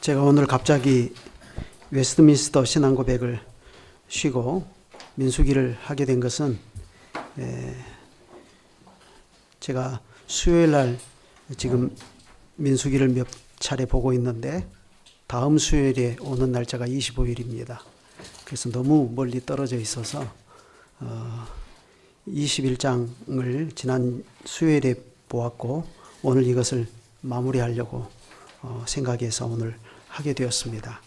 제가 오늘 갑자기 웨스트민스터 신앙고백을 쉬고 민수기를 하게 된 것은 제가 수요일 날 지금 민수기를 몇 차례 보고 있는데 다음 수요일에 오는 날짜가 25일입니다. 그래서 너무 멀리 떨어져 있어서 21장을 지난 수요일에 보았고 오늘 이것을 마무리하려고 생각해서 오늘 하게 되었습니다.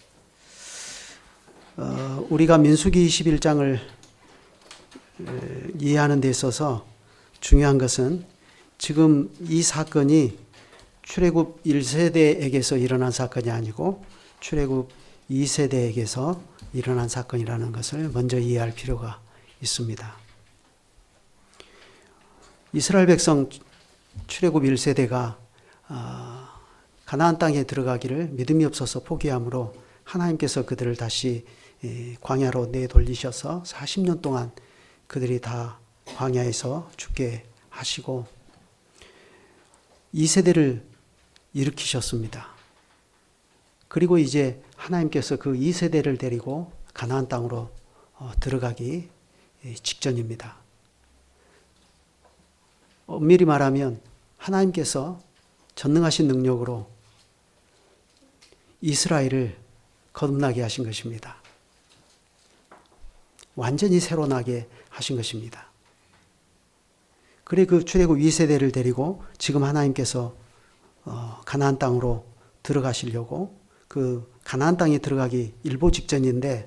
우리가 민수기 21장을 이해하는 데 있어서 중요한 것은 지금 이 사건이 출애굽 1세대에게서 일어난 사건이 아니고 출애굽 2세대에게서 일어난 사건이라는 것을 먼저 이해할 필요가 있습니다. 이스라엘 백성 출애굽 1세대가 가나안 땅에 들어가기를 믿음이 없어서 포기함으로 하나님께서 그들을 다시 광야로 내돌리셔서 40년 동안 그들이 다 광야에서 죽게 하시고 2세대를 일으키셨습니다. 그리고 이제 하나님께서 그 2세대를 데리고 가나안 땅으로 들어가기 직전입니다. 엄밀히 말하면 하나님께서 전능하신 능력으로 이스라엘을 거듭나게 하신 것입니다. 완전히 새로 나게 하신 것입니다. 그래 그 출애굽 2세대를 데리고 지금 하나님께서 가나안 땅으로 들어가시려고 그 가나안 땅에 들어가기 일보 직전인데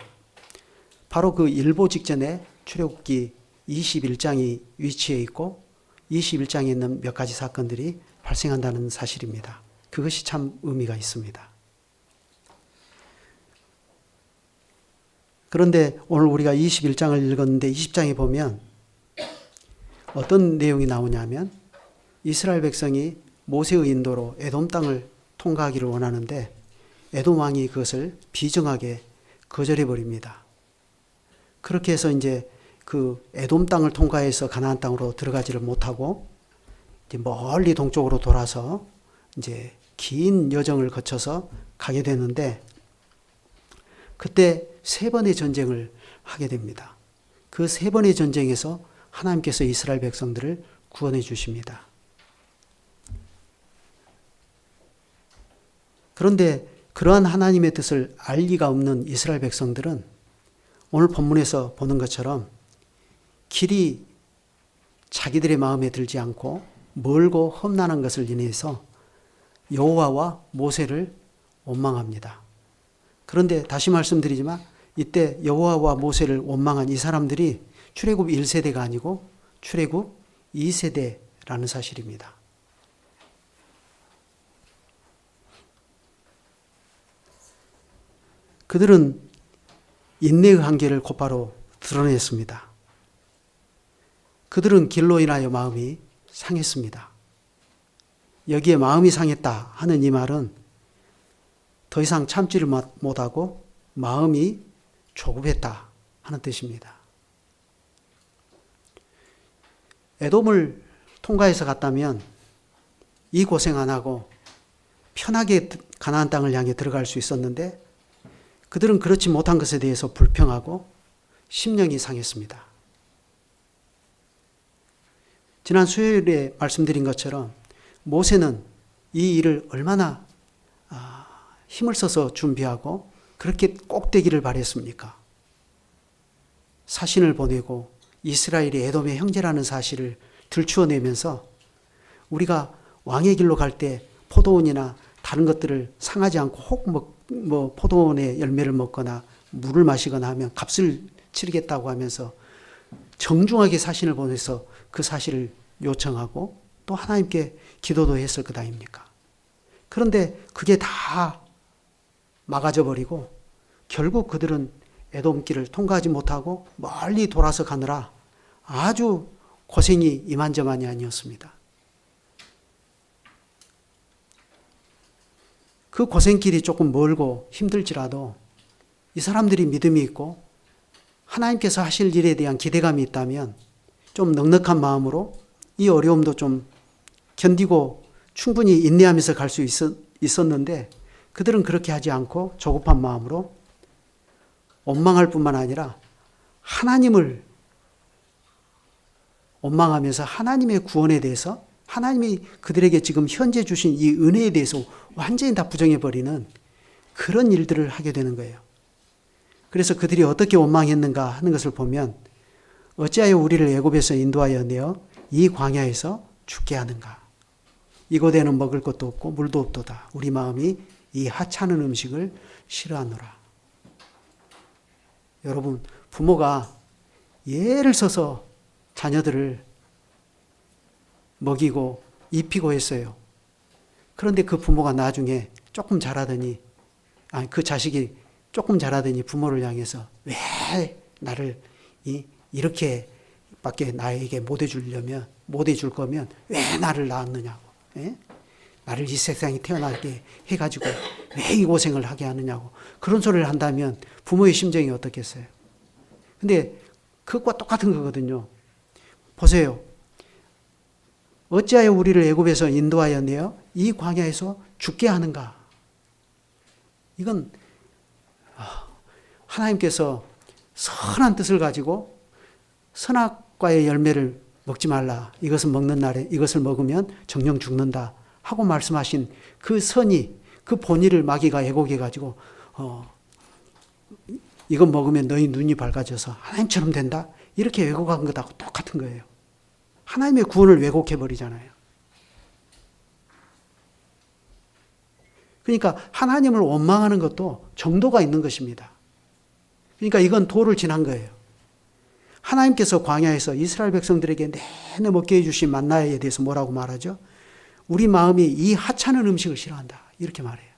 바로 그 일보 직전에 출애굽기 21장이 위치해 있고 21장에 있는 몇 가지 사건들이 발생한다는 사실입니다. 그것이 참 의미가 있습니다. 그런데 오늘 우리가 21장을 읽었는데 20장에 보면 어떤 내용이 나오냐면 이스라엘 백성이 모세의 인도로 에돔 땅을 통과하기를 원하는데 에돔 왕이 그것을 비정하게 거절해 버립니다. 그렇게 해서 이제 그 에돔 땅을 통과해서 가나안 땅으로 들어가지를 못하고 이제 멀리 동쪽으로 돌아서 이제 긴 여정을 거쳐서 가게 되는데 그때 세 번의 전쟁을 하게 됩니다. 그 세 번의 전쟁에서 하나님께서 이스라엘 백성들을 구원해 주십니다. 그런데 그러한 하나님의 뜻을 알 리가 없는 이스라엘 백성들은 오늘 본문에서 보는 것처럼 길이 자기들의 마음에 들지 않고 멀고 험난한 것을 인해서 여호와와 모세를 원망합니다. 그런데 다시 말씀드리지만 이때 여호와와 모세를 원망한 이 사람들이 출애굽 1세대가 아니고 출애굽 2세대라는 사실입니다. 그들은 인내의 한계를 곧바로 드러냈습니다. 그들은 길로 인하여 마음이 상했습니다. 여기에 마음이 상했다 하는 이 말은 더 이상 참지를 못하고 마음이 조급했다 하는 뜻입니다. 에돔을 통과해서 갔다면 이 고생 안 하고 편하게 가나안 땅을 향해 들어갈 수 있었는데 그들은 그렇지 못한 것에 대해서 불평하고 심령이 상했습니다. 지난 수요일에 말씀드린 것처럼 모세는 이 일을 얼마나 힘을 써서 준비하고 그렇게 꼭 되기를 바랬습니까? 사신을 보내고 이스라엘이 에돔의 형제라는 사실을 들추어내면서 우리가 왕의 길로 갈 때 포도원이나 다른 것들을 상하지 않고 혹 포도원의 열매를 먹거나 물을 마시거나 하면 값을 치르겠다고 하면서 정중하게 사신을 보내서 그 사실을 요청하고 또 하나님께 기도도 했을 것 아닙니까? 그런데 그게 다 막아져 버리고 결국 그들은 에돔길을 통과하지 못하고 멀리 돌아서 가느라 아주 고생이 이만저만이 아니었습니다. 그 고생길이 조금 멀고 힘들지라도 이 사람들이 믿음이 있고 하나님께서 하실 일에 대한 기대감이 있다면 좀 넉넉한 마음으로 이 어려움도 좀 견디고 충분히 인내하면서 갈 수 있었는데 그들은 그렇게 하지 않고 조급한 마음으로 원망할 뿐만 아니라 하나님을 원망하면서 하나님의 구원에 대해서, 하나님이 그들에게 지금 현재 주신 이 은혜에 대해서 완전히 다 부정해버리는 그런 일들을 하게 되는 거예요. 그래서 그들이 어떻게 원망했는가 하는 것을 보면, 어찌하여 우리를 애굽에서 인도하여 내어 이 광야에서 죽게 하는가. 이곳에는 먹을 것도 없고 물도 없도다. 우리 마음이 이 하찮은 음식을 싫어하노라. 여러분, 부모가 예를 써서 자녀들을 먹이고 입히고 했어요. 그런데 그 부모가 나중에 조금 자라더니, 그 자식이 조금 자라더니 부모를 향해서 왜 나를 이렇게 밖에 나에게 못 해줄 거면 왜 나를 낳았느냐고. 예? 나를 이 세상에 태어나게 해가지고 왜 이 고생을 하게 하느냐고. 그런 소리를 한다면 부모의 심정이 어떻겠어요? 근데 그것과 똑같은 거거든요. 보세요. 어찌하여 우리를 애굽에서 인도하여 내어 이 광야에서 죽게 하는가? 이건 하나님께서 선한 뜻을 가지고 선악과의 열매를 먹지 말라. 이것을 먹는 날에 이것을 먹으면 정령 죽는다 하고 말씀하신 그 선이, 그 본의를 마귀가 왜곡해 가지고 이것 먹으면 너희 눈이 밝아져서 하나님처럼 된다. 이렇게 왜곡한 것하고 똑같은 거예요. 하나님의 구원을 왜곡해 버리잖아요. 그러니까 하나님을 원망하는 것도 정도가 있는 것입니다. 그러니까 이건 도를 지난 거예요. 하나님께서 광야에서 이스라엘 백성들에게 내내 먹게 해주신 만나에 대해서 뭐라고 말하죠? 우리 마음이 이 하찮은 음식을 싫어한다. 이렇게 말해요.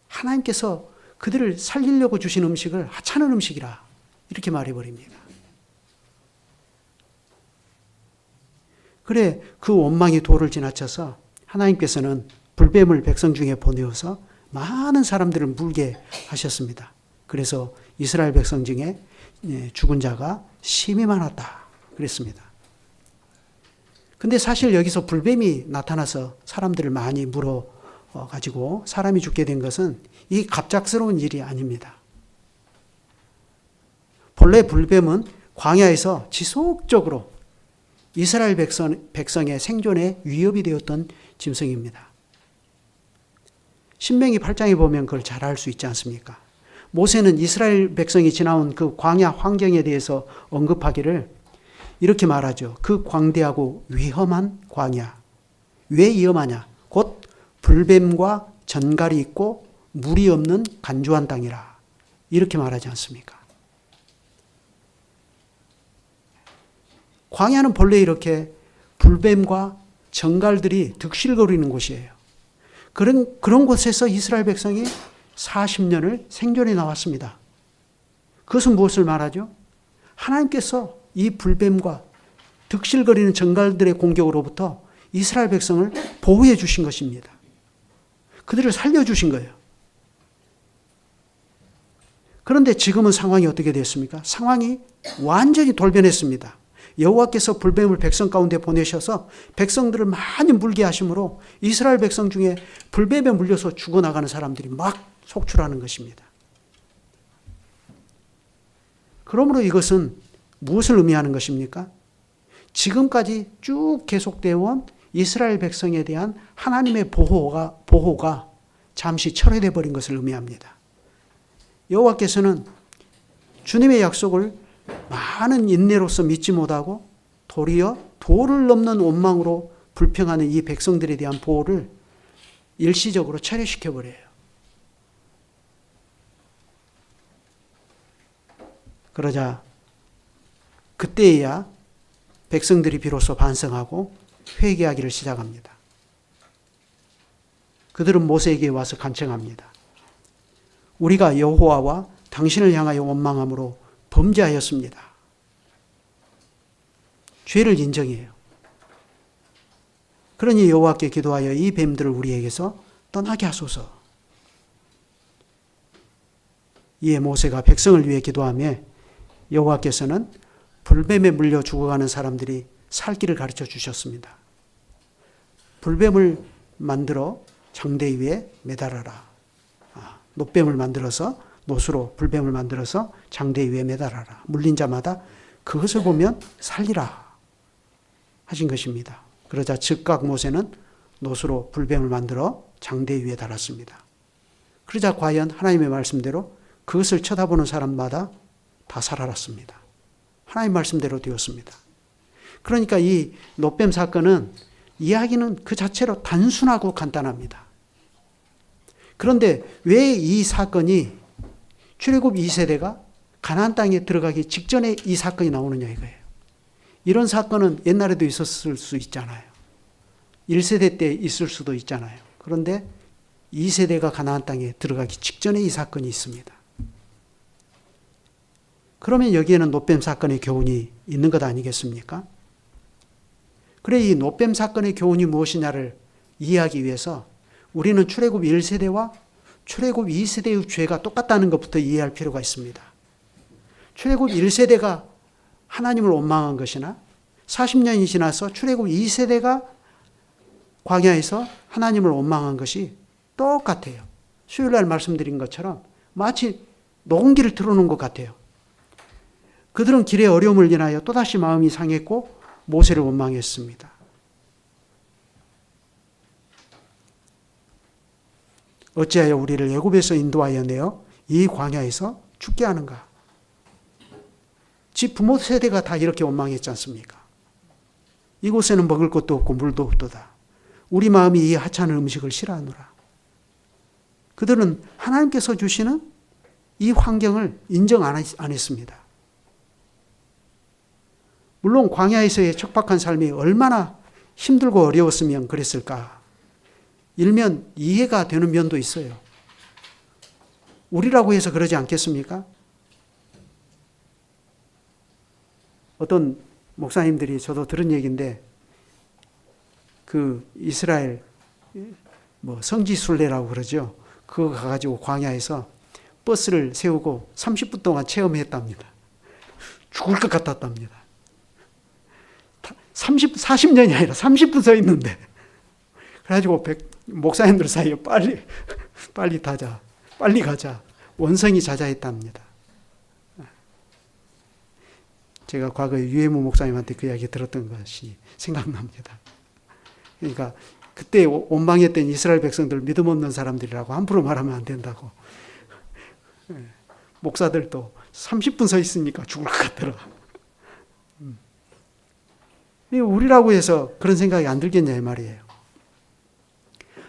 하나님께서 그들을 살리려고 주신 음식을 하찮은 음식이라 이렇게 말해버립니다. 그래, 그 원망이 도를 지나쳐서 하나님께서는 불뱀을 백성 중에 보내어서 많은 사람들을 물게 하셨습니다. 그래서 이스라엘 백성 중에 죽은 자가 심히 많았다 그랬습니다. 근데 사실 여기서 불뱀이 나타나서 사람들을 많이 물어 가지고 사람이 죽게 된 것은 이 갑작스러운 일이 아닙니다. 본래 불뱀은 광야에서 지속적으로 이스라엘 백성의 생존에 위협이 되었던 짐승입니다. 신명기 8장에 보면 그걸 잘 알 수 있지 않습니까? 모세는 이스라엘 백성이 지나온 그 광야 환경에 대해서 언급하기를 이렇게 말하죠. 그 광대하고 위험한 광야. 왜 위험하냐? 곧 불뱀과 전갈이 있고 물이 없는 간주한 땅이라. 이렇게 말하지 않습니까? 광야는 본래 이렇게 불뱀과 전갈들이 득실거리는 곳이에요. 그런 곳에서 이스라엘 백성이 40년을 생존해 나왔습니다. 그것은 무엇을 말하죠? 하나님께서 이 불뱀과 득실거리는 전갈들의 공격으로부터 이스라엘 백성을 보호해 주신 것입니다. 그들을 살려주신 거예요. 그런데 지금은 상황이 어떻게 됐습니까? 상황이 완전히 돌변했습니다. 여호와께서 불뱀을 백성 가운데 보내셔서 백성들을 많이 물게 하심으로 이스라엘 백성 중에 불뱀에 물려서 죽어나가는 사람들이 막 속출하는 것입니다. 그러므로 이것은 무엇을 의미하는 것입니까? 지금까지 쭉 계속되어 온 이스라엘 백성에 대한 하나님의 보호가 잠시 철회되어 버린 것을 의미합니다. 여호와께서는 주님의 약속을 많은 인내로서 믿지 못하고 도리어 도를 넘는 원망으로 불평하는 이 백성들에 대한 보호를 일시적으로 철회시켜 버려요. 그러자 그때에야 백성들이 비로소 반성하고 회개하기를 시작합니다. 그들은 모세에게 와서 간청합니다. 우리가 여호와와 당신을 향하여 원망함으로 범죄하였습니다. 죄를 인정해요. 그러니 여호와께 기도하여 이 뱀들을 우리에게서 떠나게 하소서. 이에 모세가 백성을 위해 기도하며 여호와께서는 불뱀에 물려 죽어가는 사람들이 살 길을 가르쳐 주셨습니다. 불뱀을 만들어 장대 위에 매달아라. 노뱀을 만들어서 노수로 불뱀을 만들어서 장대 위에 매달아라. 물린 자마다 그것을 보면 살리라 하신 것입니다. 그러자 즉각 모세는 노수로 불뱀을 만들어 장대 위에 달았습니다. 그러자 과연 하나님의 말씀대로 그것을 쳐다보는 사람마다 다 살아났습니다. 하나님 말씀대로 되었습니다. 그러니까 이 노뱀 사건은 이야기는 그 자체로 단순하고 간단합니다. 그런데 왜 이 사건이 출애굽 2세대가 가나안 땅에 들어가기 직전에 이 사건이 나오느냐 이거예요. 이런 사건은 옛날에도 있었을 수 있잖아요. 1세대 때 있을 수도 있잖아요. 그런데 2세대가 가나안 땅에 들어가기 직전에 이 사건이 있습니다. 그러면 여기에는 노뱀 사건의 교훈이 있는 것 아니겠습니까? 그래 이 노뱀 사건의 교훈이 무엇이냐를 이해하기 위해서 우리는 출애굽 1세대와 출애굽 2세대의 죄가 똑같다는 것부터 이해할 필요가 있습니다. 출애굽 1세대가 하나님을 원망한 것이나 40년이 지나서 출애굽 2세대가 광야에서 하나님을 원망한 것이 똑같아요. 수요일날 말씀드린 것처럼 마치 녹음기를 틀어놓은 것 같아요. 그들은 길의 어려움을 인하여 또다시 마음이 상했고 모세를 원망했습니다. 어찌하여 우리를 애굽에서 인도하여 내어 이 광야에서 죽게 하는가? 지 부모 세대가 다 이렇게 원망했지 않습니까? 이곳에는 먹을 것도 없고 물도 없도다. 우리 마음이 이 하찮은 음식을 싫어하노라. 그들은 하나님께서 주시는 이 환경을 인정 안 했습니다. 물론 광야에서의 척박한 삶이 얼마나 힘들고 어려웠으면 그랬을까? 일면 이해가 되는 면도 있어요. 우리라고 해서 그러지 않겠습니까? 어떤 목사님들이 저도 들은 얘기인데 그 이스라엘 성지순례라고 그러죠. 그거 가가지고 광야에서 버스를 세우고 30분 동안 체험했답니다. 죽을 것 같았답니다. 40년이 아니라 30분 서 있는데 그래가지고 목사님들 사이에 빨리 타자, 빨리 가자, 원성이 자자했답니다. 제가 과거에 유해무 목사님한테 그 이야기 들었던 것이 생각납니다. 그러니까 그때 원망했던 이스라엘 백성들 믿음 없는 사람들이라고 함부로 말하면 안 된다고. 목사들도 30분 서 있으니까 죽을 것 같더라. 우리라고 해서 그런 생각이 안 들겠냐 이 말이에요.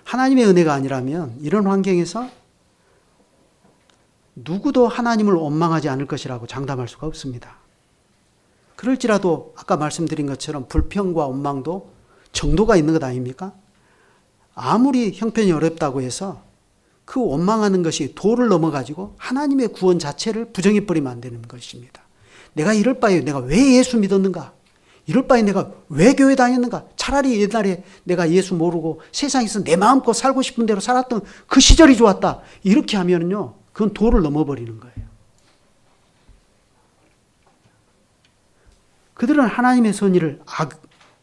하나님의 은혜가 아니라면 이런 환경에서 누구도 하나님을 원망하지 않을 것이라고 장담할 수가 없습니다. 그럴지라도 아까 말씀드린 것처럼 불평과 원망도 정도가 있는 것 아닙니까? 아무리 형편이 어렵다고 해서 그 원망하는 것이 도를 넘어가지고 하나님의 구원 자체를 부정해버리면 안 되는 것입니다. 내가 이럴 바에 내가 왜 예수 믿었는가? 이럴 바에 내가 왜 교회 다녔는가? 차라리 옛날에 내가 예수 모르고 세상에서 내 마음껏 살고 싶은 대로 살았던 그 시절이 좋았다. 이렇게 하면요, 그건 도를 넘어버리는 거예요. 그들은 하나님의 선의를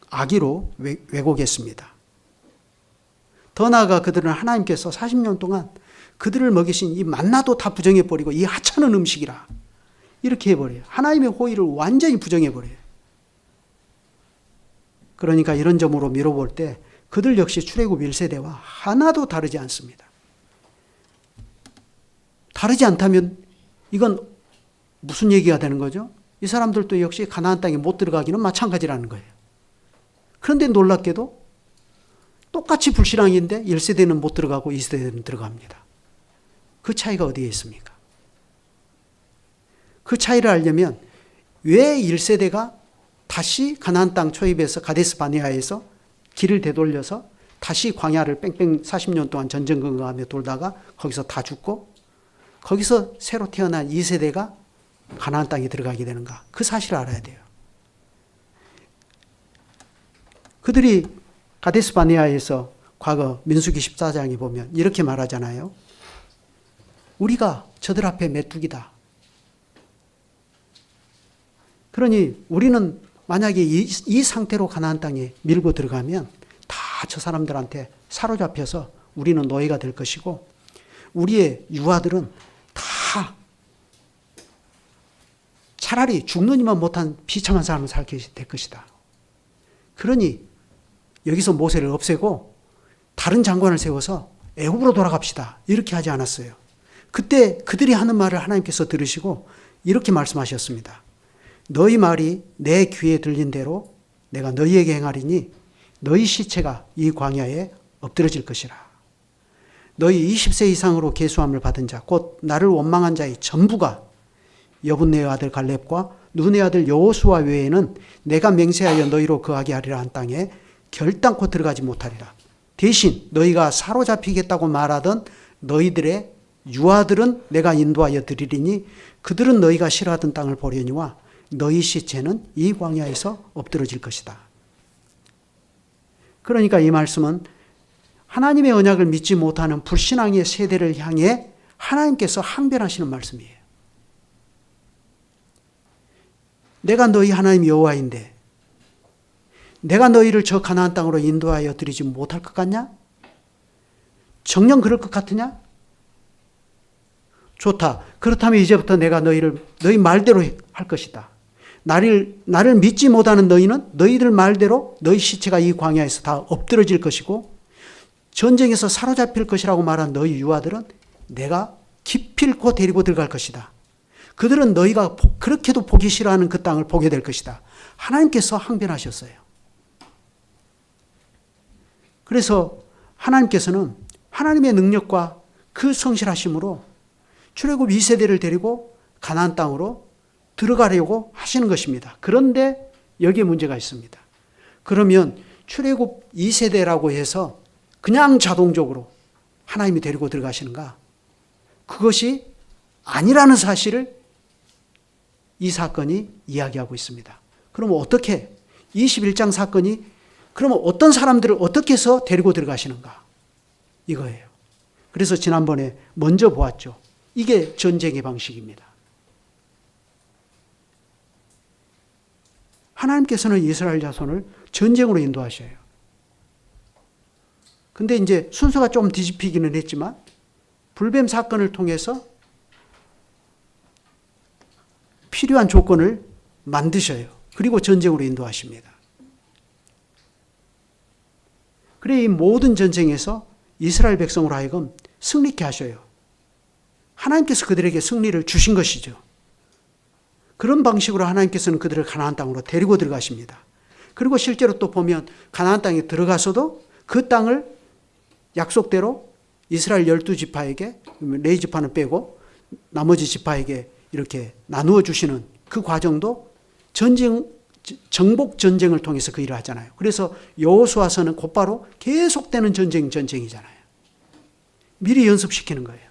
악의로 왜곡했습니다. 더 나아가 그들은 하나님께서 40년 동안 그들을 먹이신 이 만나도 다 부정해버리고 이 하찮은 음식이라 이렇게 해버려요. 하나님의 호의를 완전히 부정해버려요. 그러니까 이런 점으로 미뤄볼 때 그들 역시 출애굽 1세대와 하나도 다르지 않습니다. 다르지 않다면 이건 무슨 얘기가 되는 거죠? 이 사람들도 역시 가나안 땅에 못 들어가기는 마찬가지라는 거예요. 그런데 놀랍게도 똑같이 불신앙인데 1세대는 못 들어가고 2세대는 들어갑니다. 그 차이가 어디에 있습니까? 그 차이를 알려면 왜 1세대가 다시 가나안 땅 초입에서 가데스 바네아에서 길을 되돌려서 다시 광야를 뺑뺑 40년 동안 전전긍긍하며 돌다가 거기서 다 죽고 거기서 새로 태어난 2세대가 가나안 땅에 들어가게 되는가? 그 사실을 알아야 돼요. 그들이 가데스 바네아에서 과거 민수기 14장에 보면 이렇게 말하잖아요. 우리가 저들 앞에 메뚜기다. 그러니 우리는 만약에 이 상태로 가나안 땅에 밀고 들어가면 다 저 사람들한테 사로잡혀서 우리는 노예가 될 것이고 우리의 유아들은 다 차라리 죽느니만 못한 비참한 삶을 살게 될 것이다. 그러니 여기서 모세를 없애고 다른 장관을 세워서 애굽으로 돌아갑시다. 이렇게 하지 않았어요. 그때 그들이 하는 말을 하나님께서 들으시고 이렇게 말씀하셨습니다. 너희 말이 내 귀에 들린 대로 내가 너희에게 행하리니 너희 시체가 이 광야에 엎드러질 것이라. 너희 20세 이상으로 계수함을 받은 자, 곧 나를 원망한 자의 전부가 여분네의 아들 갈렙과 눈의 아들 여호수아 외에는 내가 맹세하여 너희로 거하게 하리라 한 땅에 결단코 들어가지 못하리라. 대신 너희가 사로잡히겠다고 말하던 너희들의 유아들은 내가 인도하여 드리리니 그들은 너희가 싫어하던 땅을 보려니와 너희 시체는 이 광야에서 엎드러질 것이다. 그러니까 이 말씀은 하나님의 언약을 믿지 못하는 불신앙의 세대를 향해 하나님께서 항변하시는 말씀이에요. 내가 너희 하나님 여호와인데 내가 너희를 저 가나안 땅으로 인도하여 드리지 못할 것 같냐? 정녕 그럴 것 같으냐? 좋다. 그렇다면 이제부터 내가 너희 말대로 할 것이다. 나를 믿지 못하는 너희는 너희들 말대로 너희 시체가 이 광야에서 다 엎드러질 것이고 전쟁에서 사로잡힐 것이라고 말한 너희 유아들은 내가 기필코 데리고 들어갈 것이다. 그들은 너희가 그렇게도 보기 싫어하는 그 땅을 보게 될 것이다. 하나님께서 항변하셨어요. 그래서 하나님께서는 하나님의 능력과 그 성실하심으로 출애굽 2세대를 데리고 가나안 땅으로 들어가려고 하시는 것입니다. 그런데 여기에 문제가 있습니다. 그러면 출애굽 2세대라고 해서 그냥 자동적으로 하나님이 데리고 들어가시는가? 그것이 아니라는 사실을 이 사건이 이야기하고 있습니다. 그럼 어떻게 21장 사건이 그러면 어떤 사람들을 어떻게 해서 데리고 들어가시는가? 이거예요. 그래서 지난번에 먼저 보았죠. 이게 전쟁의 방식입니다. 하나님께서는 이스라엘 자손을 전쟁으로 인도하셔요. 근데 이제 순서가 좀 뒤집히기는 했지만 불뱀 사건을 통해서 필요한 조건을 만드셔요. 그리고 전쟁으로 인도하십니다. 그래 이 모든 전쟁에서 이스라엘 백성으로 하여금 승리케 하셔요. 하나님께서 그들에게 승리를 주신 것이죠. 그런 방식으로 하나님께서는 그들을 가나안 땅으로 데리고 들어가십니다. 그리고 실제로 또 보면 가나안 땅에 들어가서도 그 땅을 약속대로 이스라엘 12지파에게 레위 지파는 빼고 나머지 지파에게 이렇게 나누어 주시는 그 과정도 정복 전쟁을 통해서 그 일을 하잖아요. 그래서 여호수아서는 곧바로 계속되는 전쟁이잖아요. 미리 연습시키는 거예요.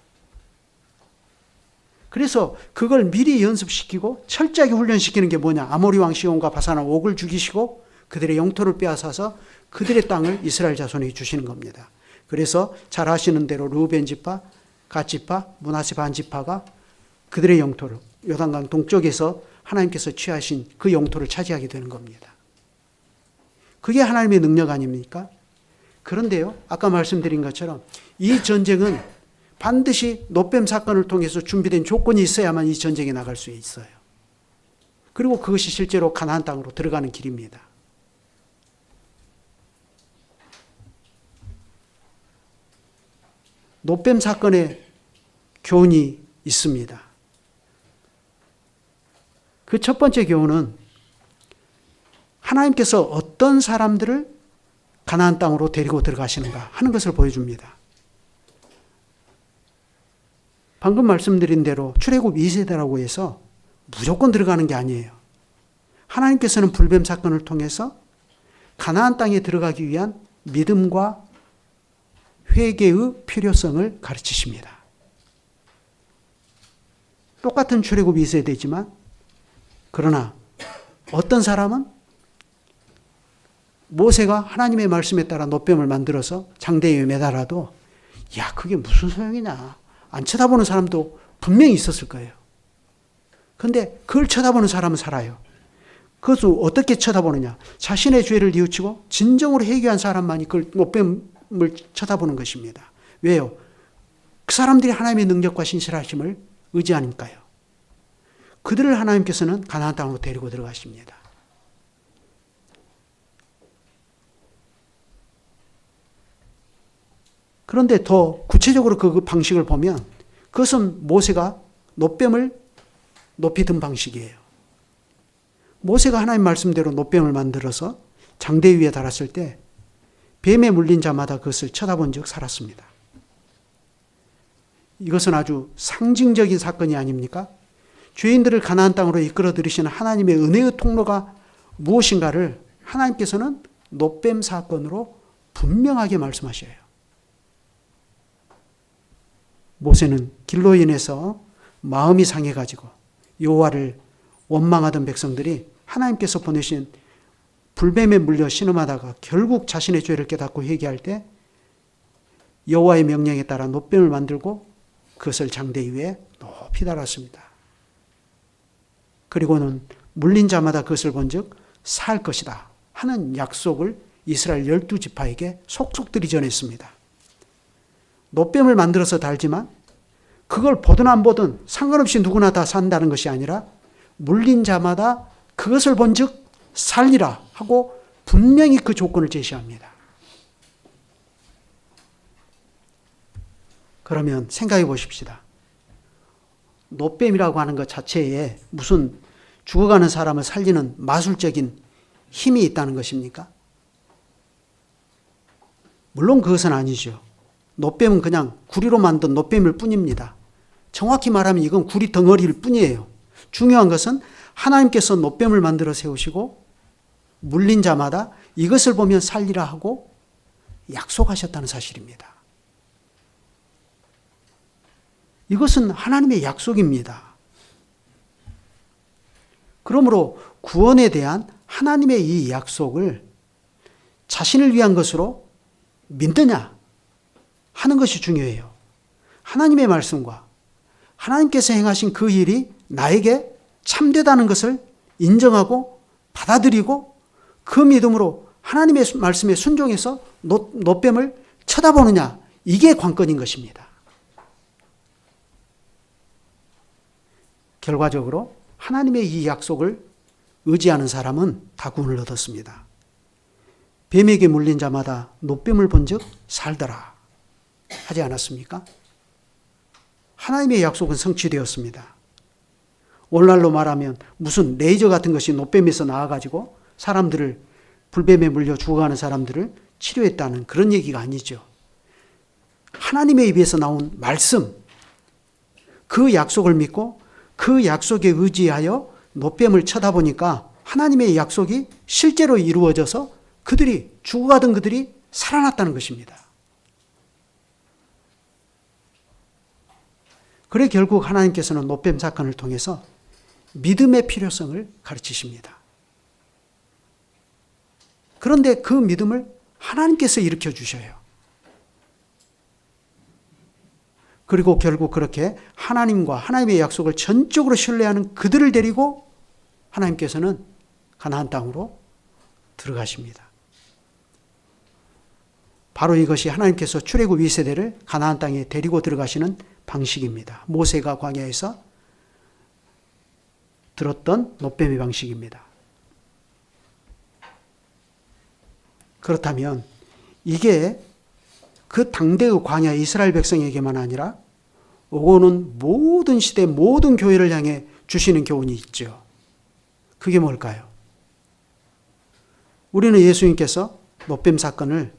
그래서 그걸 미리 연습시키고 철저하게 훈련시키는 게 뭐냐? 아모리 왕 시온과 바산왕 옥을 죽이시고 그들의 영토를 빼앗아서 그들의 땅을 이스라엘 자손에게 주시는 겁니다. 그래서 잘 아시는 대로 르우벤 지파, 갓 지파, 므낫세 반 지파가 그들의 영토를 요단강 동쪽에서 하나님께서 취하신 그 영토를 차지하게 되는 겁니다. 그게 하나님의 능력 아닙니까? 그런데요, 아까 말씀드린 것처럼 이 전쟁은 반드시 노뱀 사건을 통해서 준비된 조건이 있어야만 이 전쟁에 나갈 수 있어요. 그리고 그것이 실제로 가나안 땅으로 들어가는 길입니다. 노뱀 사건의 교훈이 있습니다. 그 첫 번째 교훈은 하나님께서 어떤 사람들을 가나안 땅으로 데리고 들어가시는가 하는 것을 보여줍니다. 방금 말씀드린 대로 출애굽 2세대라고 해서 무조건 들어가는 게 아니에요. 하나님께서는 불뱀 사건을 통해서 가나안 땅에 들어가기 위한 믿음과 회개의 필요성을 가르치십니다. 똑같은 출애굽 2세대지만 그러나 어떤 사람은 모세가 하나님의 말씀에 따라 노뱀을 만들어서 장대에 매달아도 야 그게 무슨 소용이냐 안 쳐다보는 사람도 분명히 있었을 거예요. 그런데 그걸 쳐다보는 사람은 살아요. 그것을 어떻게 쳐다보느냐. 자신의 죄를 뉘우치고 진정으로 회개한 사람만이 그걸 노뱀을 쳐다보는 것입니다. 왜요? 그 사람들이 하나님의 능력과 신실하심을 의지하니까요. 그들을 하나님께서는 가나안 땅으로 데리고 들어가십니다. 그런데 더 구체적으로 그 방식을 보면 그것은 모세가 놋뱀을 높이 든 방식이에요. 모세가 하나님 말씀대로 놋뱀을 만들어서 장대 위에 달았을 때 뱀에 물린 자마다 그것을 쳐다본 즉 살았습니다. 이것은 아주 상징적인 사건이 아닙니까? 죄인들을 가나안 땅으로 이끌어 들이시는 하나님의 은혜의 통로가 무엇인가를 하나님께서는 놋뱀 사건으로 분명하게 말씀하셔요. 모세는 길로 인해서 마음이 상해가지고 여호와를 원망하던 백성들이 하나님께서 보내신 불뱀에 물려 신음하다가 결국 자신의 죄를 깨닫고 회개할 때 여호와의 명령에 따라 놋뱀을 만들고 그것을 장대 위에 높이 달았습니다. 그리고는 물린 자마다 그것을 본즉 살 것이다 하는 약속을 이스라엘 12지파에게 속속들이 전했습니다. 놋뱀을 만들어서 달지만 그걸 보든 안 보든 상관없이 누구나 다 산다는 것이 아니라 물린 자마다 그것을 본즉 살리라 하고 분명히 그 조건을 제시합니다. 그러면 생각해 보십시다. 놋뱀이라고 하는 것 자체에 무슨 죽어가는 사람을 살리는 마술적인 힘이 있다는 것입니까? 물론 그것은 아니죠. 놋뱀은 그냥 구리로 만든 놋뱀일 뿐입니다. 정확히 말하면 이건 구리 덩어리일 뿐이에요. 중요한 것은 하나님께서 놋뱀을 만들어 세우시고 물린 자마다 이것을 보면 살리라 하고 약속하셨다는 사실입니다. 이것은 하나님의 약속입니다. 그러므로 구원에 대한 하나님의 이 약속을 자신을 위한 것으로 믿느냐 하는 것이 중요해요. 하나님의 말씀과 하나님께서 행하신 그 일이 나에게 참되다는 것을 인정하고 받아들이고 그 믿음으로 하나님의 말씀에 순종해서 놋뱀을 쳐다보느냐, 이게 관건인 것입니다. 결과적으로 하나님의 이 약속을 의지하는 사람은 다 구원을 얻었습니다. 뱀에게 물린 자마다 놋뱀을 본즉 살더라 하지 않았습니까? 하나님의 약속은 성취되었습니다. 오늘날로 말하면 무슨 레이저 같은 것이 놋뱀에서 나와가지고 사람들을 불뱀에 물려 죽어가는 사람들을 치료했다는 그런 얘기가 아니죠. 하나님의 입에서 나온 말씀, 그 약속을 믿고 그 약속에 의지하여 놋뱀을 쳐다보니까 하나님의 약속이 실제로 이루어져서 그들이 죽어가던 그들이 살아났다는 것입니다. 그래 결국 하나님께서는 놋뱀 사건을 통해서 믿음의 필요성을 가르치십니다. 그런데 그 믿음을 하나님께서 일으켜 주셔요. 그리고 결국 그렇게 하나님과 하나님의 약속을 전적으로 신뢰하는 그들을 데리고 하나님께서는 가나안 땅으로 들어가십니다. 바로 이것이 하나님께서 출애굽 2세대를 가나안 땅에 데리고 들어가시는 방식입니다. 모세가 광야에서 들었던 놋뱀의 방식입니다. 그렇다면 이게 그 당대의 광야 이스라엘 백성에게만 아니라 오고는 모든 시대 모든 교회를 향해 주시는 교훈이 있죠. 그게 뭘까요? 우리는 예수님께서 놋뱀 사건을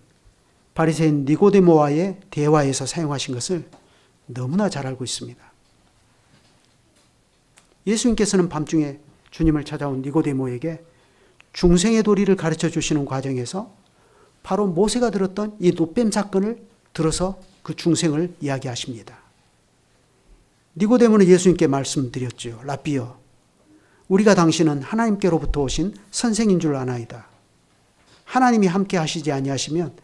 바리새인 니고데모와의 대화에서 사용하신 것을 너무나 잘 알고 있습니다. 예수님께서는 밤중에 주님을 찾아온 니고데모에게 중생의 도리를 가르쳐 주시는 과정에서 바로 모세가 들었던 이 놋뱀 사건을 들어서 그 중생을 이야기하십니다. 니고데모는 예수님께 말씀드렸죠. 라비여, 우리가 당신은 하나님께로부터 오신 선생인 줄 아나이다. 하나님이 함께 하시지 아니하시면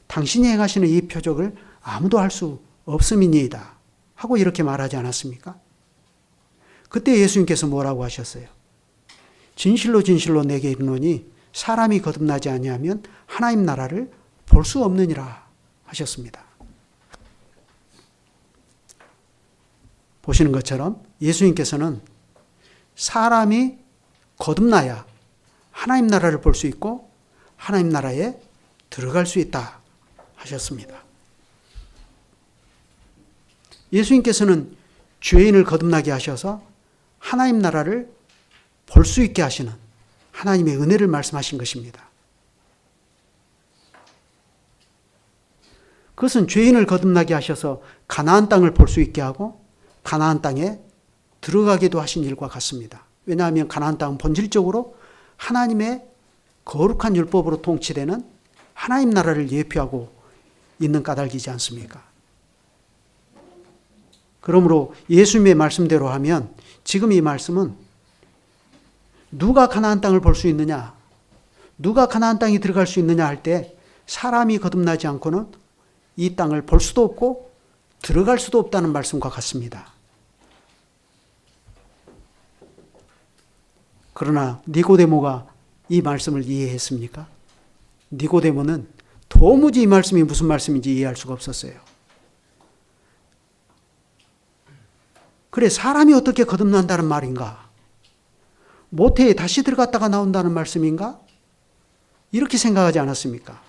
당신이 행하시는 이 표적을 아무도 할 수 없음이니이다 하고 이렇게 말하지 않았습니까? 그때 예수님께서 뭐라고 하셨어요? 진실로 진실로 내게 이르노니 사람이 거듭나지 아니하면 하나님 나라를 볼 수 없느니라 하셨습니다. 보시는 것처럼 예수님께서는 사람이 거듭나야 하나님 나라를 볼 수 있고 하나님 나라에 들어갈 수 있다 하셨습니다. 예수님께서는 죄인을 거듭나게 하셔서 하나님 나라를 볼 수 있게 하시는 하나님의 은혜를 말씀하신 것입니다. 그것은 죄인을 거듭나게 하셔서 가나안 땅을 볼 수 있게 하고 가나안 땅에 들어가게도 하신 일과 같습니다. 왜냐하면 가나안 땅은 본질적으로 하나님의 거룩한 율법으로 통치되는 하나님 나라를 예표하고 있는 까닭이지 않습니까? 그러므로 예수님의 말씀대로 하면 지금 이 말씀은 누가 가나안 땅을 볼 수 있느냐, 누가 가나안 땅에 들어갈 수 있느냐 할 때 사람이 거듭나지 않고는 이 땅을 볼 수도 없고 들어갈 수도 없다는 말씀과 같습니다. 그러나 니고데모가 이 말씀을 이해했습니까? 니고데모는 도무지 이 말씀이 무슨 말씀인지 이해할 수가 없었어요. 그래, 사람이 어떻게 거듭난다는 말인가? 모태에 다시 들어갔다가 나온다는 말씀인가? 이렇게 생각하지 않았습니까?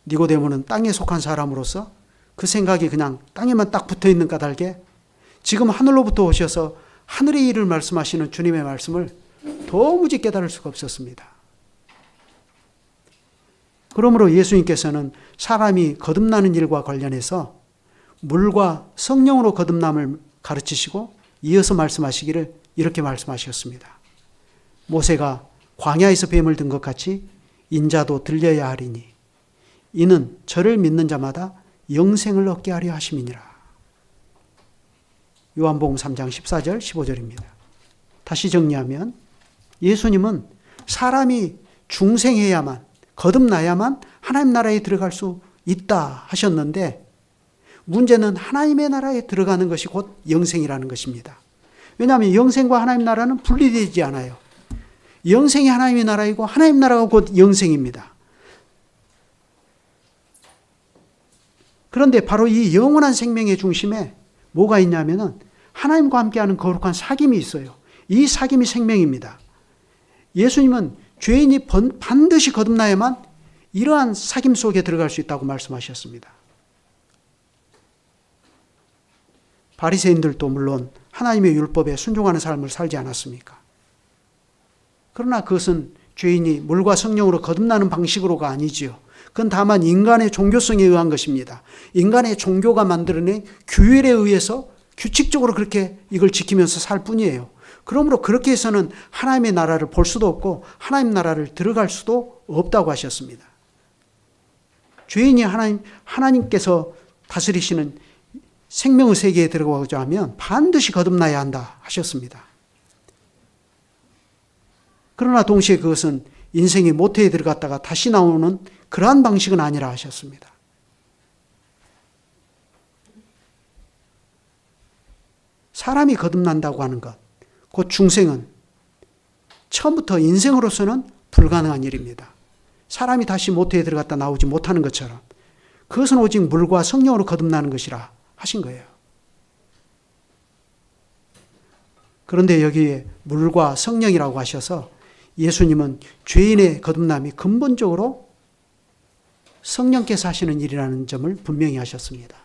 니고데모는 땅에 속한 사람으로서 그 생각이 그냥 땅에만 딱 붙어있는 까닭에 지금 하늘로부터 오셔서 하늘의 일을 말씀하시는 주님의 말씀을 도무지 깨달을 수가 없었습니다. 그러므로 예수님께서는 사람이 거듭나는 일과 관련해서 물과 성령으로 거듭남을 가르치시고 이어서 말씀하시기를 이렇게 말씀하셨습니다. 모세가 광야에서 뱀을 든 것 같이 인자도 들려야 하리니 이는 저를 믿는 자마다 영생을 얻게 하려 하심이니라. 요한복음 3장 14절 15절입니다. 다시 정리하면 예수님은 사람이 중생해야만, 거듭나야만 하나님 나라에 들어갈 수 있다 하셨는데 문제는 하나님의 나라에 들어가는 것이 곧 영생이라는 것입니다. 왜냐하면 영생과 하나님 나라는 분리되지 않아요. 영생이 하나님의 나라이고 하나님 나라가 곧 영생입니다. 그런데 바로 이 영원한 생명의 중심에 뭐가 있냐면은 하나님과 함께하는 거룩한 사귐이 있어요. 이 사귐이 생명입니다. 예수님은 죄인이 반드시 거듭나야만 이러한 사귐 속에 들어갈 수 있다고 말씀하셨습니다. 바리새인들도 물론 하나님의 율법에 순종하는 삶을 살지 않았습니까? 그러나 그것은 죄인이 물과 성령으로 거듭나는 방식으로가 아니지요. 그건 다만 인간의 종교성에 의한 것입니다. 인간의 종교가 만들어낸 규율에 의해서 규칙적으로 그렇게 이걸 지키면서 살 뿐이에요. 그러므로 그렇게 해서는 하나님의 나라를 볼 수도 없고 하나님 나라를 들어갈 수도 없다고 하셨습니다. 죄인이 하나님께서 다스리시는 생명의 세계에 들어가고자 하면 반드시 거듭나야 한다 하셨습니다. 그러나 동시에 그것은 인생의 모태에 들어갔다가 다시 나오는 그러한 방식은 아니라 하셨습니다. 사람이 거듭난다고 하는 것, 곧 중생은 처음부터 인생으로서는 불가능한 일입니다. 사람이 다시 모태에 들어갔다 나오지 못하는 것처럼 그것은 오직 물과 성령으로 거듭나는 것이라 하신 거예요. 그런데 여기에 물과 성령이라고 하셔서 예수님은 죄인의 거듭남이 근본적으로 성령께서 하시는 일이라는 점을 분명히 하셨습니다.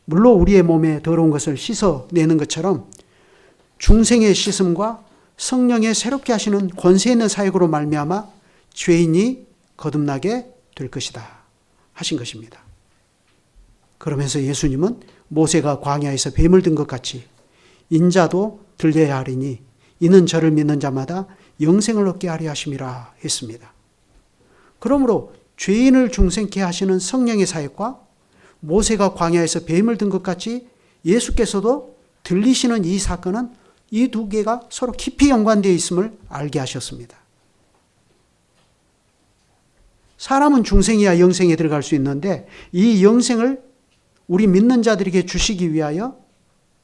물로 우리의 몸에 더러운 것을 씻어내는 것처럼 중생의 씻음과 성령의 새롭게 하시는 권세 있는 사역으로 말미암아 죄인이 거듭나게 될 것이다 하신 것입니다. 그러면서 예수님은 모세가 광야에서 뱀을 든 것 같이 인자도 들려야 하리니 이는 저를 믿는 자마다 영생을 얻게 하려 하심이라 했습니다. 그러므로 죄인을 중생케 하시는 성령의 사역과 모세가 광야에서 뱀을 든 것 같이 예수께서도 들리시는 이 사건은 이 두 개가 서로 깊이 연관되어 있음을 알게 하셨습니다. 사람은 중생이야 영생에 들어갈 수 있는데 이 영생을 우리 믿는 자들에게 주시기 위하여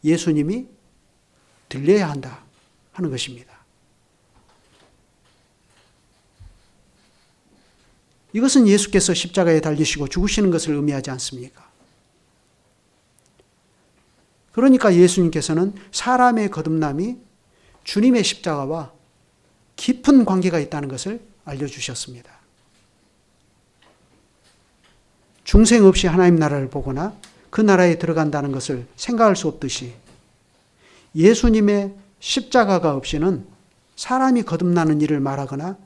예수님이 들려야 한다 하는 것입니다. 이것은 예수께서 십자가에 달리시고 죽으시는 것을 의미하지 않습니까? 그러니까 예수님께서는 사람의 거듭남이 주님의 십자가와 깊은 관계가 있다는 것을 알려주셨습니다. 중생 없이 하나님 나라를 보거나 그 나라에 들어간다는 것을 생각할 수 없듯이 예수님의 십자가가 없이는 사람이 거듭나는 일을 말하거나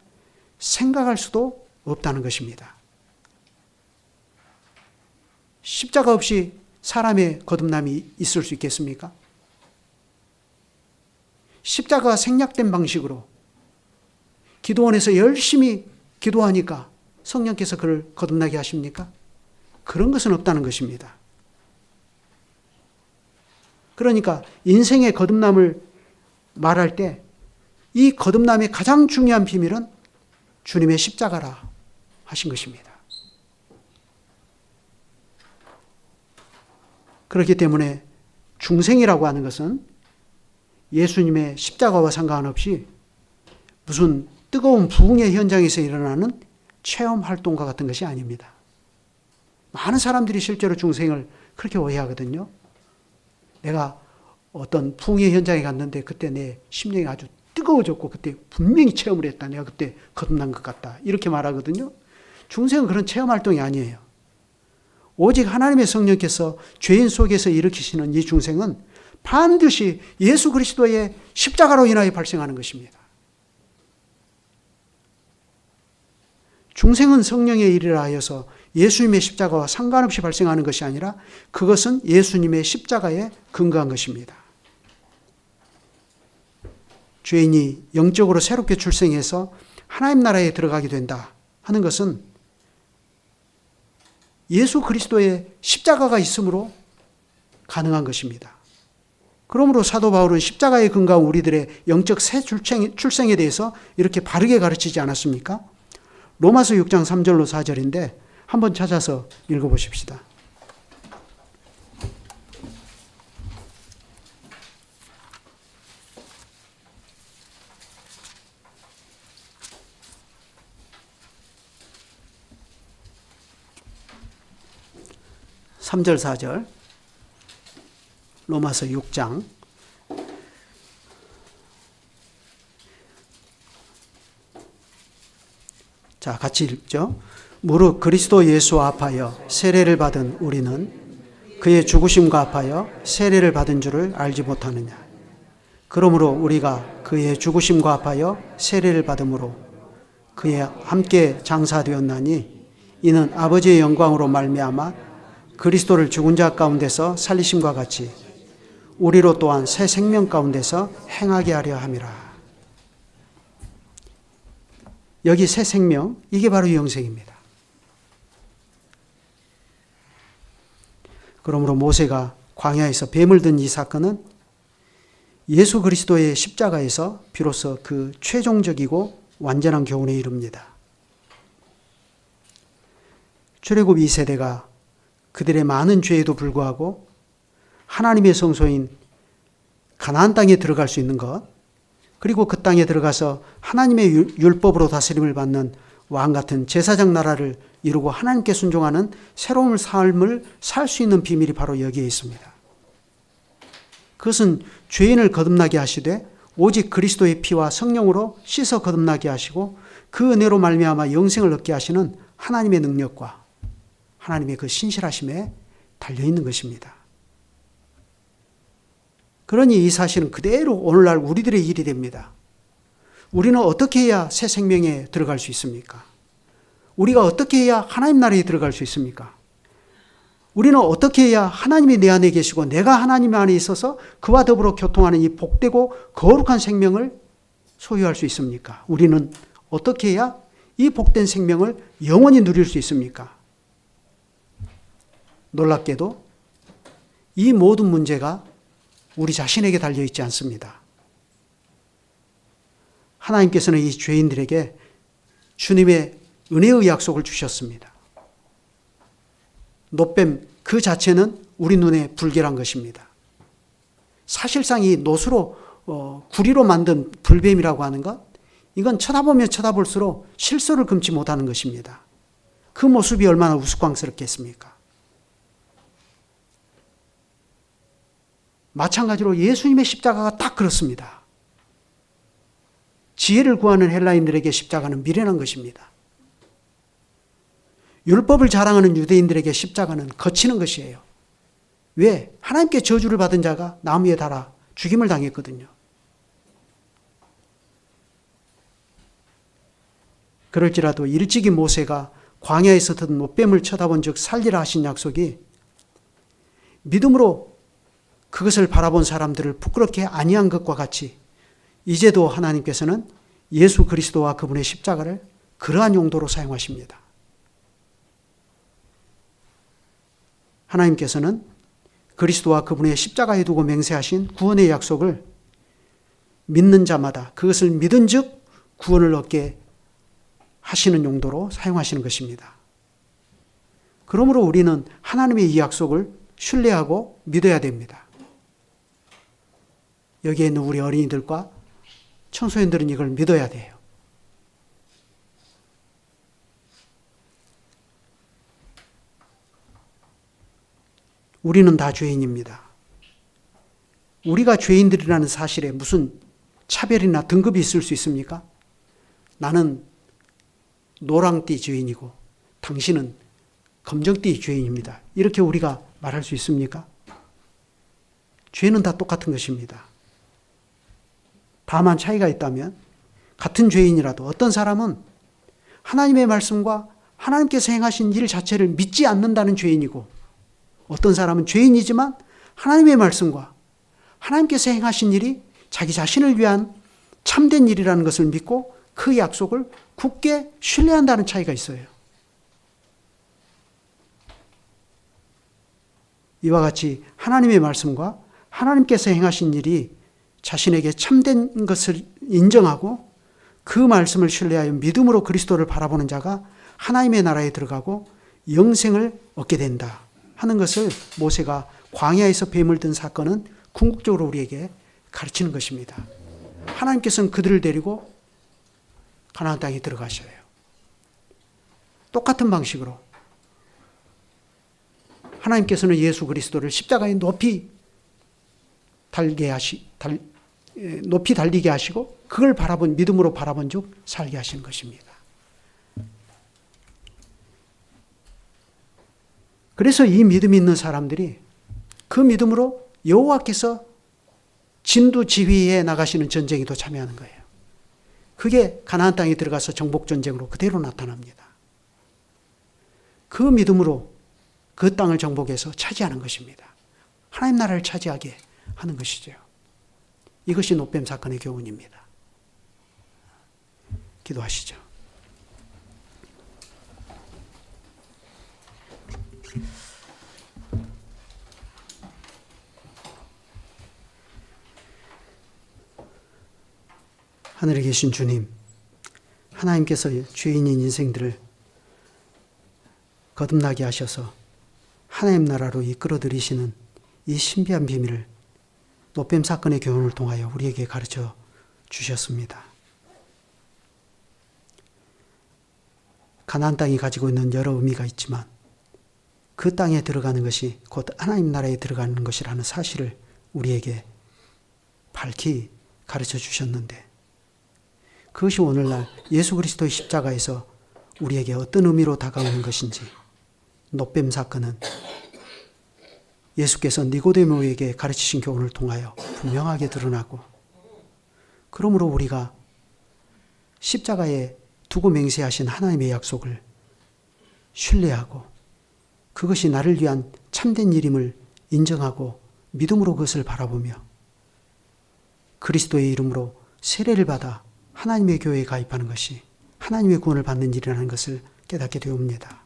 생각할 수도 없다는 것입니다. 십자가 없이 사람의 거듭남이 있을 수 있겠습니까? 십자가가 생략된 방식으로 기도원에서 열심히 기도하니까 성령께서 그를 거듭나게 하십니까? 그런 것은 없다는 것입니다. 그러니까 인생의 거듭남을 말할 때 이 거듭남의 가장 중요한 비밀은 주님의 십자가라 하신 것입니다. 그렇기 때문에 중생이라고 하는 것은 예수님의 십자가와 상관없이 무슨 뜨거운 부흥의 현장에서 일어나는 체험 활동과 같은 것이 아닙니다. 많은 사람들이 실제로 중생을 그렇게 오해하거든요. 내가 어떤 부흥의 현장에 갔는데 그때 내 심령이 아주 뜨거워졌고 그때 분명히 체험을 했다. 내가 그때 거듭난 것 같다. 이렇게 말하거든요. 중생은 그런 체험 활동이 아니에요. 오직 하나님의 성령께서 죄인 속에서 일으키시는 이 중생은 반드시 예수 그리스도의 십자가로 인하여 발생하는 것입니다. 중생은 성령의 일이라 하여서 예수님의 십자가와 상관없이 발생하는 것이 아니라 그것은 예수님의 십자가에 근거한 것입니다. 죄인이 영적으로 새롭게 출생해서 하나님 나라에 들어가게 된다 하는 것은 예수 그리스도의 십자가가 있으므로 가능한 것입니다. 그러므로 사도 바울은 십자가에 근거한 우리들의 영적 새 출생에 대해서 이렇게 바르게 가르치지 않았습니까? 로마서 6장 3절로 4절인데 한번 찾아서 읽어보십시다. (3절) (4절) 로마서 6장 자, 같이 읽죠. 무릇 그리스도 예수와 합하여 세례를 받은 우리는 그의 죽으심과 합하여 세례를 받은 줄을 알지 못하느냐. 그러므로 우리가 그의 죽으심과 합하여 세례를 받음으로 그의 함께 장사되었나니 이는 아버지의 영광으로 말미암아 그리스도를 죽은 자 가운데서 살리심과 같이 우리로 또한 새 생명 가운데서 행하게 하려 함이라. 여기 새 생명, 이게 바로 영생입니다. 그러므로 모세가 광야에서 뱀을 든 이 사건은 예수 그리스도의 십자가에서 비로소 그 최종적이고 완전한 교훈에 이릅니다. 출애굽 2세대가 그들의 많은 죄에도 불구하고 하나님의 성소인 가나안 땅에 들어갈 수 있는 것, 그리고 그 땅에 들어가서 하나님의 율법으로 다스림을 받는 왕 같은 제사장 나라를 이루고 하나님께 순종하는 새로운 삶을 살 수 있는 비밀이 바로 여기에 있습니다. 그것은 죄인을 거듭나게 하시되 오직 그리스도의 피와 성령으로 씻어 거듭나게 하시고 그 은혜로 말미암아 영생을 얻게 하시는 하나님의 능력과 하나님의 그 신실하심에 달려있는 것입니다. 그러니 이 사실은 그대로 오늘날 우리들의 일이 됩니다. 우리는 어떻게 해야 새 생명에 들어갈 수 있습니까? 우리가 어떻게 해야 하나님 나라에 들어갈 수 있습니까? 우리는 어떻게 해야 하나님이 내 안에 계시고 내가 하나님 안에 있어서 그와 더불어 교통하는 이 복되고 거룩한 생명을 소유할 수 있습니까? 우리는 어떻게 해야 이 복된 생명을 영원히 누릴 수 있습니까? 놀랍게도 이 모든 문제가 우리 자신에게 달려있지 않습니다. 하나님께서는 이 죄인들에게 주님의 은혜의 약속을 주셨습니다. 놋뱀 그 자체는 우리 눈에 불결한 것입니다. 사실상 이 놋으로 구리로 만든 불뱀이라고 하는 것, 이건 쳐다보면 쳐다볼수록 실소를 금치 못하는 것입니다. 그 모습이 얼마나 우스꽝스럽겠습니까? 마찬가지로 예수님의 십자가가 딱 그렇습니다. 지혜를 구하는 헬라인들에게 십자가는 미련한 것입니다. 율법을 자랑하는 유대인들에게 십자가는 거치는 것이에요. 왜? 하나님께 저주를 받은 자가 나무에 달아 죽임을 당했거든요. 그럴지라도 일찍이 모세가 광야에서 든 노뱀을 쳐다본 즉 살리라 하신 약속이 믿음으로 그것을 바라본 사람들을 부끄럽게 아니한 것과 같이 이제도 하나님께서는 예수 그리스도와 그분의 십자가를 그러한 용도로 사용하십니다. 하나님께서는 그리스도와 그분의 십자가에 두고 맹세하신 구원의 약속을 믿는 자마다 그것을 믿은 즉 구원을 얻게 하시는 용도로 사용하시는 것입니다. 그러므로 우리는 하나님의 이 약속을 신뢰하고 믿어야 됩니다. 여기에 있는 우리 어린이들과 청소년들은 이걸 믿어야 돼요. 우리는 다 죄인입니다. 우리가 죄인들이라는 사실에 무슨 차별이나 등급이 있을 수 있습니까? 나는 노랑띠 죄인이고 당신은 검정띠 죄인입니다. 이렇게 우리가 말할 수 있습니까? 죄는 다 똑같은 것입니다. 다만 차이가 있다면 같은 죄인이라도 어떤 사람은 하나님의 말씀과 하나님께서 행하신 일 자체를 믿지 않는다는 죄인이고 어떤 사람은 죄인이지만 하나님의 말씀과 하나님께서 행하신 일이 자기 자신을 위한 참된 일이라는 것을 믿고 그 약속을 굳게 신뢰한다는 차이가 있어요. 이와 같이 하나님의 말씀과 하나님께서 행하신 일이 자신에게 참된 것을 인정하고 그 말씀을 신뢰하여 믿음으로 그리스도를 바라보는 자가 하나님의 나라에 들어가고 영생을 얻게 된다 하는 것을 모세가 광야에서 뱀을 든 사건은 궁극적으로 우리에게 가르치는 것입니다. 하나님께서는 그들을 데리고 가나안 땅에 들어가셔요. 똑같은 방식으로 하나님께서는 예수 그리스도를 십자가에 높이 달리게 하시고 그걸 믿음으로 바라본 즉 살게 하시는 것입니다. 그래서 이 믿음이 있는 사람들이 그 믿음으로 여호와께서 진두지휘에 나가시는 전쟁에도 참여하는 거예요. 그게 가나안 땅에 들어가서 정복전쟁으로 그대로 나타납니다. 그 믿음으로 그 땅을 정복해서 차지하는 것입니다. 하나님 나라를 차지하게 하는 것이죠. 이것이 노뱀 사건의 교훈입니다. 기도하시죠. 하늘에 계신 주님, 하나님께서 죄인인 인생들을 거듭나게 하셔서 하나님 나라로 이끌어 들이시는 이 신비한 비밀을 노뱀 사건의 교훈을 통하여 우리에게 가르쳐 주셨습니다. 가나안 땅이 가지고 있는 여러 의미가 있지만 그 땅에 들어가는 것이 곧 하나님 나라에 들어가는 것이라는 사실을 우리에게 밝히 가르쳐 주셨는데 그것이 오늘날 예수 그리스도의 십자가에서 우리에게 어떤 의미로 다가오는 것인지 노뱀 사건은 예수께서 니고데모에게 가르치신 교훈을 통하여 분명하게 드러나고 그러므로 우리가 십자가에 두고 맹세하신 하나님의 약속을 신뢰하고 그것이 나를 위한 참된 일임을 인정하고 믿음으로 그것을 바라보며 그리스도의 이름으로 세례를 받아 하나님의 교회에 가입하는 것이 하나님의 구원을 받는 일이라는 것을 깨닫게 되옵니다.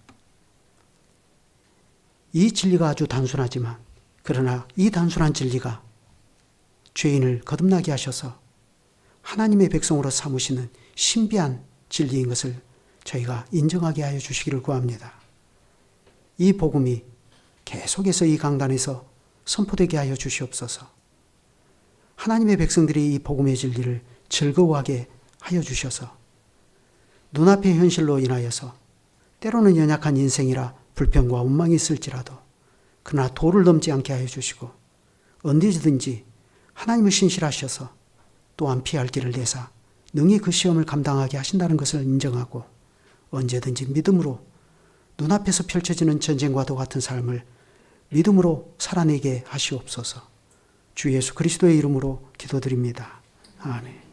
이 진리가 아주 단순하지만 그러나 이 단순한 진리가 죄인을 거듭나게 하셔서 하나님의 백성으로 삼으시는 신비한 진리인 것을 저희가 인정하게 하여 주시기를 구합니다. 이 복음이 계속해서 이 강단에서 선포되게 하여 주시옵소서. 하나님의 백성들이 이 복음의 진리를 즐거워하게 하여 주셔서 눈앞의 현실로 인하여서 때로는 연약한 인생이라 불평과 원망이 있을지라도 그러나 도를 넘지 않게 하여 주시고 언제든지 하나님은 신실하셔서 또한 피할 길을 내사 능히 그 시험을 감당하게 하신다는 것을 인정하고 언제든지 믿음으로 눈앞에서 펼쳐지는 전쟁과도 같은 삶을 믿음으로 살아내게 하시옵소서. 주 예수 그리스도의 이름으로 기도드립니다. 아멘.